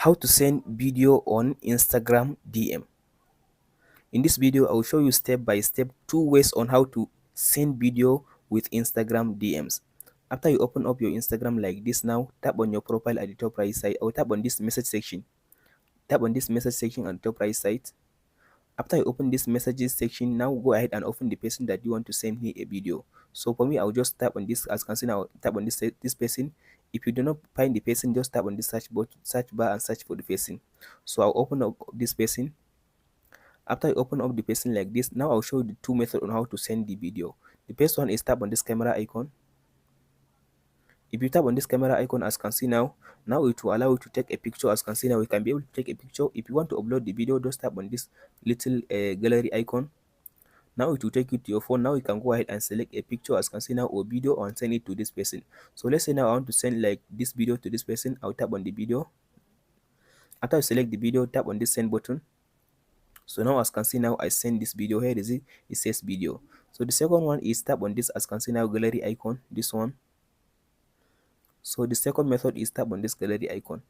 How to send video on Instagram DM. In this video, I will show you step by step 2 ways on how to send video with Instagram DMs. After you open up your Instagram like this, now tap on your profile at the top right side, or tap on this message section. Tap on this message section on the top right side. After you open this messages section, now go ahead and open the person that you want to send me a video. So for me, I'll just tap on this. As you can see now, tap on this person. If you do not find the person, just tap on the search bar and search for the person. So I'll open up this person. After you open up the person like this, now I'll show you the two methods on how to send the video. The first one is tap on this camera icon. If you tap on this camera icon, as you can see now it will allow you to take a picture. As you can see now, you can be able to take a picture. If you want to upload the video, just tap on this little gallery icon. Now it will take you to your phone. Now you can go ahead and select a picture, as you can see now, or video, and send it to this person. So let's say now I want to send like this video to this person. I'll tap on the video. After you select the video, tap on this send button. So now as you can see now, I send this video. Here is it. It says video. So the second one is tap on this, as you can see now, gallery icon. This one. So the second method is tap on this gallery icon.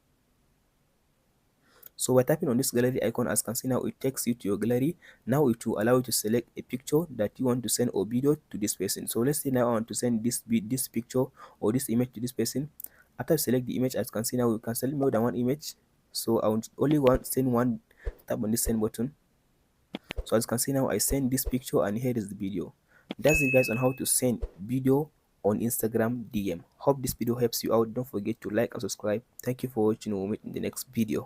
So by tapping on this gallery icon, as you can see now, it takes you to your gallery. Now it will allow you to select a picture that you want to send or video to this person. So let's say now I want to send this picture or this image to this person. After you select the image, as you can see now, you can select more than one image. So I want only want send one. Tap on this send button. So as you can see now, I send this picture and here is the video. That's it guys on how to send video on Instagram DM. Hope this video helps you out. Don't forget to like and subscribe. Thank you for watching. We'll meet in the next video.